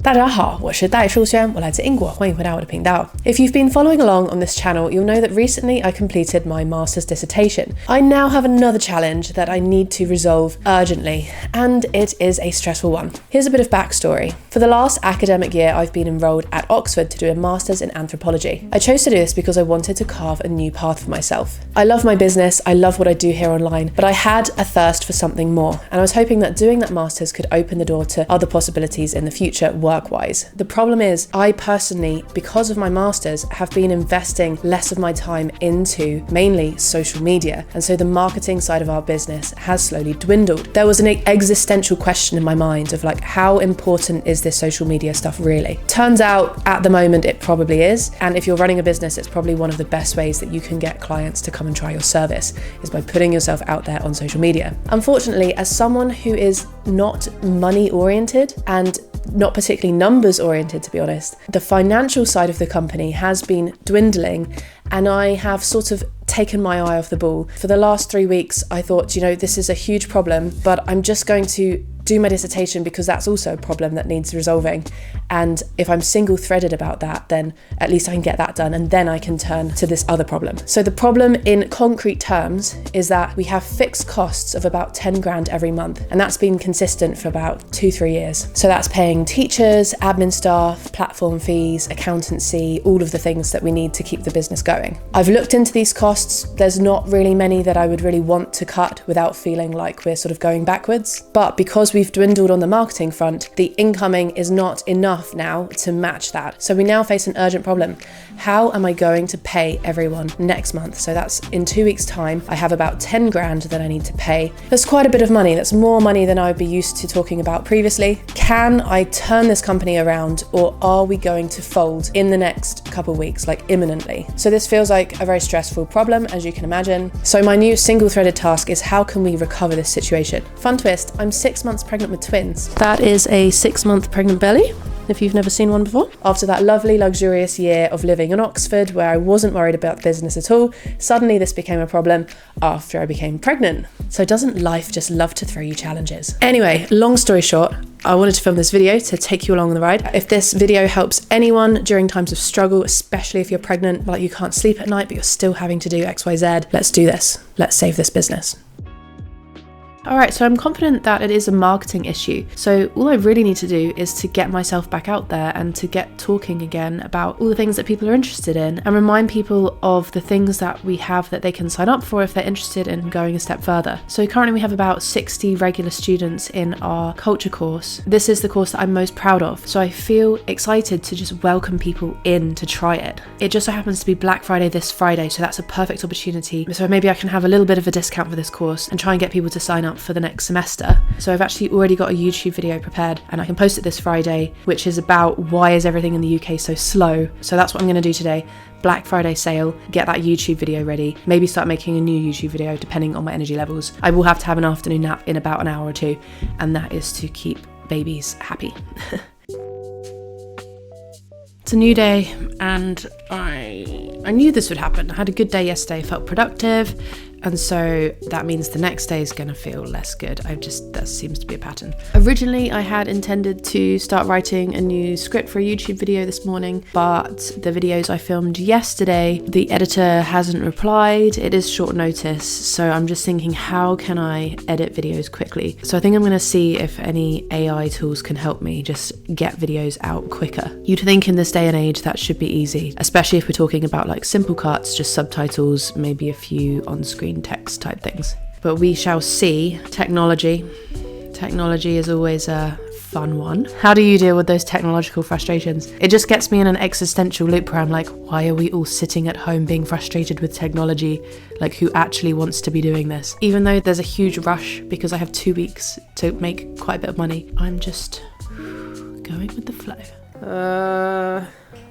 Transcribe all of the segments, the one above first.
大家好，我是戴树轩，我来自英国，欢迎回到我的频道。If you've been following along on this channel, you'll know that recently I completed my master's dissertation. I now have another challenge that I need to resolve urgently, and it is a stressful one. Here's a bit of backstory. For the last academic year, I've been enrolled at Oxford to do a master's in anthropology. I chose to do this because I wanted to carve a new path for myself. I love my business, I love what I do here online, but I had a thirst for something more, and I was hoping that doing that master's could open the door to other possibilities in the future work-wise. The problem is, I personally, because of my master's, have been investing less of my time into mainly social media, and so the marketing side of our business has slowly dwindled. There was an existential question in my mind of like, how important is this social media stuff really? Turns out at the moment it probably is, and if you're running a business, it's probably one of the best ways that you can get clients to come and try your service is by putting yourself out there on social media. Unfortunately, as someone who is not money oriented and not particularly numbers oriented, to be honest, the financial side of the company has been dwindling, and I have sort of taken my eye off the ball. For the last 3 weeks, I thought, this is a huge problem, but I'm just going to do my dissertation because that's also a problem that needs resolving. And if I'm single threaded about that, then at least I can get that done, and then I can turn to this other problem. So the problem in concrete terms is that we have fixed costs of about 10 grand every month, and that's been consistent for about 2-3 years. So that's paying teachers, admin staff, platform fees, accountancy, all of the things that we need to keep the business going. I've looked into these costs. There's not really many that I would really want to cut without feeling like we're sort of going backwards. But because we've dwindled on the marketing front, the incoming is not enough now to match that. So we now face an urgent problem. How am I going to pay everyone next month? So that's in 2 weeks' time. I have about 10 grand that I need to pay. That's quite a bit of money. That's more money than I would be used to talking about previously. Can I turn this company around, or are we going to fold in the next couple of weeks, like imminently? So this feels like a very stressful problem, as you can imagine. So my new single-threaded task is, how can we recover this situation? Fun twist, I'm 6 months pregnant with twins. That is a 6-month pregnant belly, if you've never seen one before. After that lovely, luxurious year of living in Oxford, where I wasn't worried about business at all, suddenly this became a problem after I became pregnant. So doesn't life just love to throw you challenges? Anyway, long story short, I wanted to film this video to take you along on the ride. If this video helps anyone during times of struggle, especially if you're pregnant, like you can't sleep at night, but you're still having to do XYZ, let's do this. Let's save this business. Alright, so I'm confident that it is a marketing issue. So all I really need to do is to get myself back out there and to get talking again about all the things that people are interested in, and remind people of the things that we have that they can sign up for if they're interested in going a step further. So currently we have about 60 regular students in our culture course. This is the course that I'm most proud of. So I feel excited to just welcome people in to try it. It just so happens to be Black Friday this Friday, so that's a perfect opportunity. So maybe I can have a little bit of a discount for this course and try and get people to sign up for the next semester. So I've actually already got a YouTube video prepared, and I can post it this Friday, which is about why is everything in the UK so slow. So that's what I'm going to do today. Black Friday sale, get that YouTube video ready, maybe start making a new YouTube video depending on my energy levels. I will have to have an afternoon nap in about an hour or two, and that is to keep babies happy. It's a new day, and I knew this would happen. I had a good day yesterday, felt productive, and so that means the next day is going to feel less good. That seems to be a pattern. Originally, I had intended to start writing a new script for a YouTube video this morning, but the videos I filmed yesterday, the editor hasn't replied. It is short notice, so I'm just thinking, how can I edit videos quickly? So I think I'm going to see if any AI tools can help me just get videos out quicker. You'd think in this day and age that should be easy, especially if we're talking about like simple cuts, just subtitles, maybe a few on-screen text type things. But we shall see. Technology is always a fun one. How do you deal with those technological frustrations? It just gets me in an existential loop where I'm like, why are we all sitting at home being frustrated with technology? Like, who actually wants to be doing this? Even though there's a huge rush because I have 2 weeks to make quite a bit of money, I'm just going with the flow.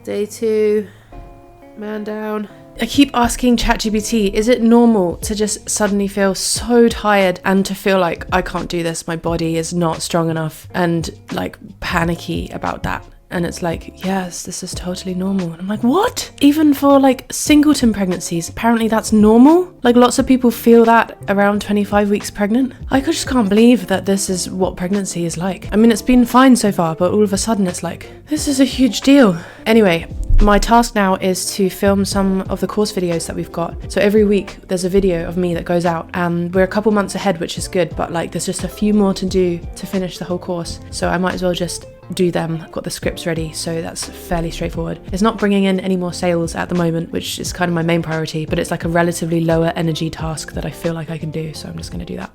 Day 2, man down. I keep asking ChatGPT, is it normal to just suddenly feel so tired and to feel like I can't do this, my body is not strong enough, and like panicky about that? And it's like, yes, this is totally normal. And I'm like, what? Even for like singleton pregnancies, apparently that's normal. Like lots of people feel that around 25 weeks pregnant. I just can't believe that this is what pregnancy is like. I mean, it's been fine so far, but all of a sudden it's like, this is a huge deal. Anyway, my task now is to film some of the course videos that we've got. So every week there's a video of me that goes out, and we're a couple months ahead, which is good, but like there's just a few more to do to finish the whole course. So I might as well just do them. I've got the scripts ready, so that's fairly straightforward. It's not bringing in any more sales at the moment, which is kind of my main priority, but it's like a relatively lower energy task that I feel like I can do, so I'm just going to do that.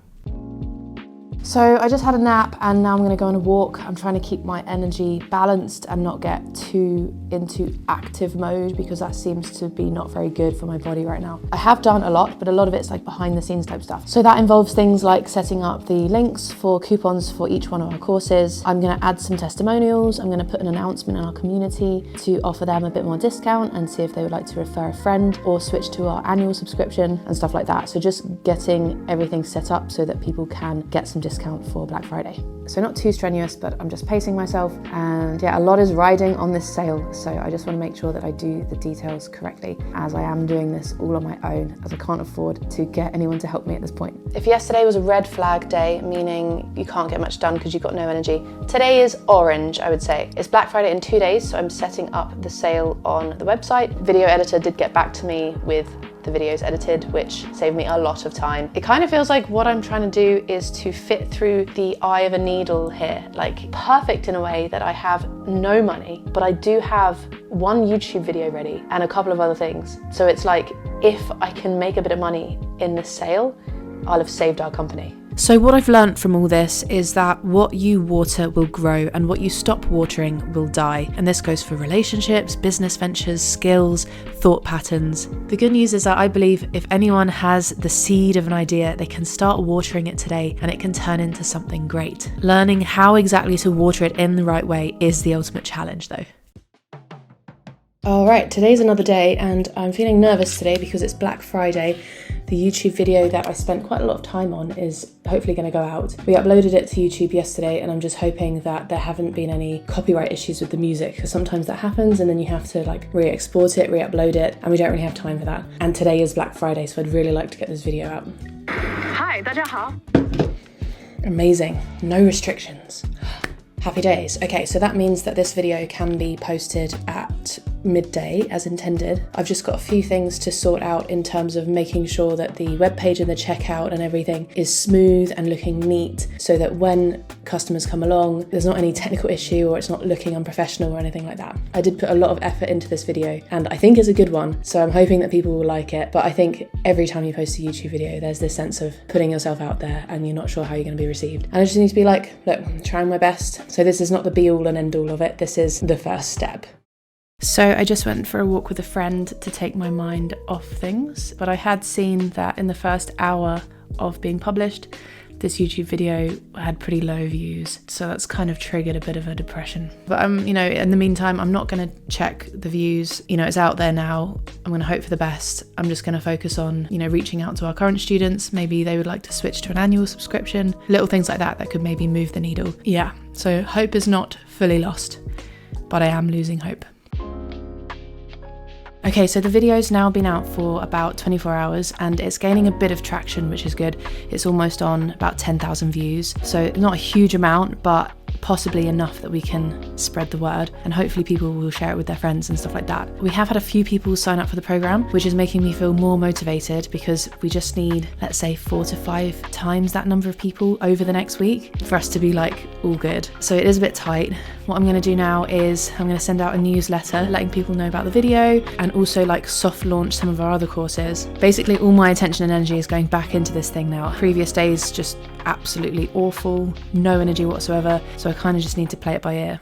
So I just had a nap and now I'm going to go on a walk. I'm trying to keep my energy balanced and not get too into active mode, because that seems to be not very good for my body right now. I have done a lot, but a lot of it's like behind the scenes type stuff. So that involves things like setting up the links for coupons for each one of our courses. I'm going to add some testimonials. I'm going to put an announcement in our community to offer them a bit more discount and see if they would like to refer a friend or switch to our annual subscription and stuff like that. So just getting everything set up so that people can get some discount for Black Friday. So not too strenuous, but I'm just pacing myself, and yeah, a lot is riding on this sale, so I just want to make sure that I do the details correctly, as I am doing this all on my own, as I can't afford to get anyone to help me at this point. If yesterday was a red flag day, meaning you can't get much done because you've got no energy, today is orange, I would say. It's Black Friday in 2 days, so I'm setting up the sale on the website. Video editor did get back to me with the videos edited, which saved me a lot of time. It kind of feels like what I'm trying to do is to fit through the eye of a needle here, like perfect in a way that I have no money, but I do have one YouTube video ready and a couple of other things. So it's like, if I can make a bit of money in this sale, I'll have saved our company. So what I've learned from all this is that what you water will grow and what you stop watering will die. And this goes for relationships, business ventures, skills, thought patterns. The good news is that I believe if anyone has the seed of an idea, they can start watering it today and it can turn into something great. Learning how exactly to water it in the right way is the ultimate challenge though. All right, today's another day and I'm feeling nervous today because it's Black Friday. The YouTube video that I spent quite a lot of time on is hopefully going to go out. We uploaded it to YouTube yesterday and I'm just hoping that there haven't been any copyright issues with the music, because sometimes that happens and then you have to like re-export it, re-upload it, and we don't really have time for that. And today is Black Friday, so I'd really like to get this video out. Hi, 大家好. Amazing, no restrictions. Happy days. Okay, so that means that this video can be posted at midday as intended. I've just got a few things to sort out in terms of making sure that the webpage and the checkout and everything is smooth and looking neat, so that when customers come along, there's not any technical issue or it's not looking unprofessional or anything like that. I did put a lot of effort into this video and I think it's a good one, so I'm hoping that people will like it. But I think every time you post a YouTube video, there's this sense of putting yourself out there and you're not sure how you're going to be received. And I just need to be like, look, I'm trying my best. So this is not the be all and end all of it. This is the first step. So I just went for a walk with a friend to take my mind off things, but I had seen that in the first hour of being published, this YouTube video had pretty low views, so that's kind of triggered a bit of a depression. But in the meantime, I'm not going to check the views. It's out there now. I'm going to hope for the best. I'm just going to focus on, reaching out to our current students. Maybe they would like to switch to an annual subscription, little things like that could maybe move the needle. Yeah, so hope is not fully lost, but I am losing hope. Okay, so the video's now been out for about 24 hours and it's gaining a bit of traction, which is good. It's almost on about 10,000 views. So not a huge amount, but possibly enough that we can spread the word and hopefully people will share it with their friends and stuff like that. We have had a few people sign up for the program, which is making me feel more motivated, because we just need, let's say, 4 to 5 times that number of people over the next week for us to be like all good. So it is a bit tight. What I'm going to do now is I'm going to send out a newsletter letting people know about the video and also like soft launch some of our other courses. Basically all my attention and energy is going back into this thing now. Previous days just absolutely awful, no energy whatsoever, so I kind of just need to play it by ear.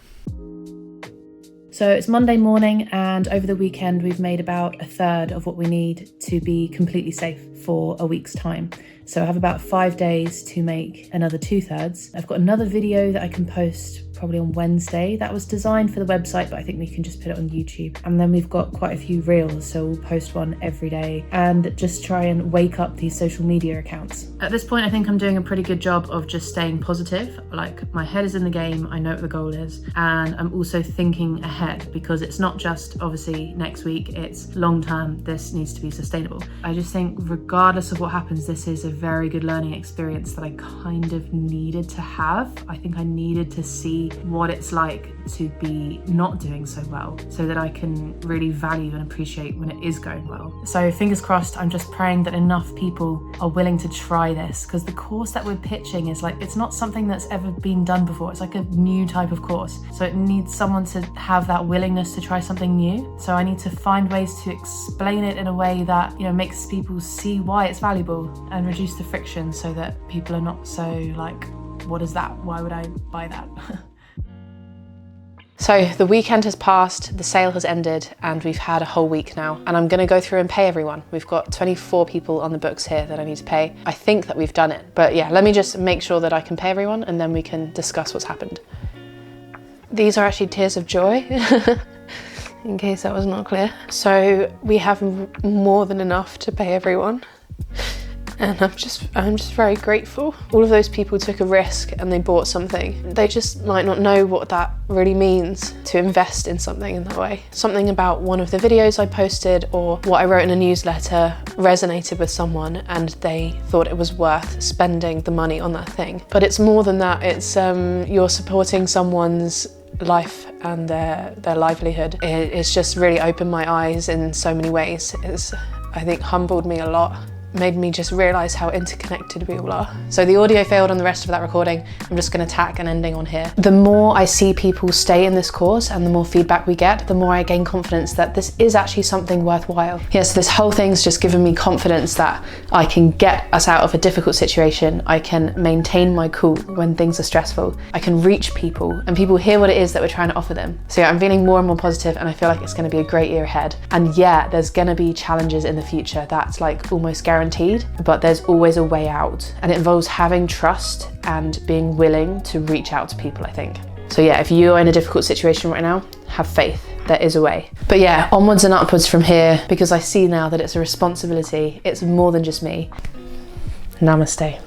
So it's Monday morning, and over the weekend we've made about a third of what we need to be completely safe for a week's time. So I have about 5 days to make another 2/3. I've got another video that I can post probably on Wednesday that was designed for the website, but I think we can just put it on YouTube. And then we've got quite a few reels, so we'll post one every day and just try and wake up these social media accounts. At this point, I think I'm doing a pretty good job of just staying positive. Like, my head is in the game, I know what the goal is, and I'm also thinking ahead, because it's not just obviously next week, it's long term, this needs to be sustainable. I just think regardless of what happens, this is a very good learning experience that I kind of needed to have. I think I needed to see what it's like to be not doing so well, so that I can really value and appreciate when it is going well. So fingers crossed, I'm just praying that enough people are willing to try this, because the course that we're pitching is like, it's not something that's ever been done before. It's like a new type of course. So it needs someone to have that willingness to try something new. So I need to find ways to explain it in a way that, you know, makes people see why it's valuable and reduce the friction, so that people are not so like, what is that? Why would I buy that? So the weekend has passed, the sale has ended, and we've had a whole week now, and I'm gonna go through and pay everyone. We've got 24 people on the books here that I need to pay. I think that we've done it, but yeah, let me just make sure that I can pay everyone, and then we can discuss what's happened. These are actually tears of joy, in case that was not clear. So we have more than enough to pay everyone. And I'm just very grateful. All of those people took a risk and they bought something. They just might not know what that really means to invest in something in that way. Something about one of the videos I posted or what I wrote in a newsletter resonated with someone, and they thought it was worth spending the money on that thing. But it's more than that. It's you're supporting someone's life and their livelihood. It's just really opened my eyes in so many ways. It's, I think, humbled me a lot. Made me just realise how interconnected we all are. So the audio failed on the rest of that recording. I'm just gonna tack an ending on here. The more I see people stay in this course and the more feedback we get, the more I gain confidence that this is actually something worthwhile. Yes, this whole thing's just given me confidence that I can get us out of a difficult situation. I can maintain my cool when things are stressful. I can reach people and people hear what it is that we're trying to offer them. So yeah, I'm feeling more and more positive, and I feel like it's gonna be a great year ahead. And yeah, there's gonna be challenges in the future. That's like almost guaranteed. But there's always a way out, and it involves having trust and being willing to reach out to people, I think. So yeah, if you're in a difficult situation right now, have faith, there is a way. But yeah, onwards and upwards from here, because I see now that it's a responsibility. It's more than just me. Namaste.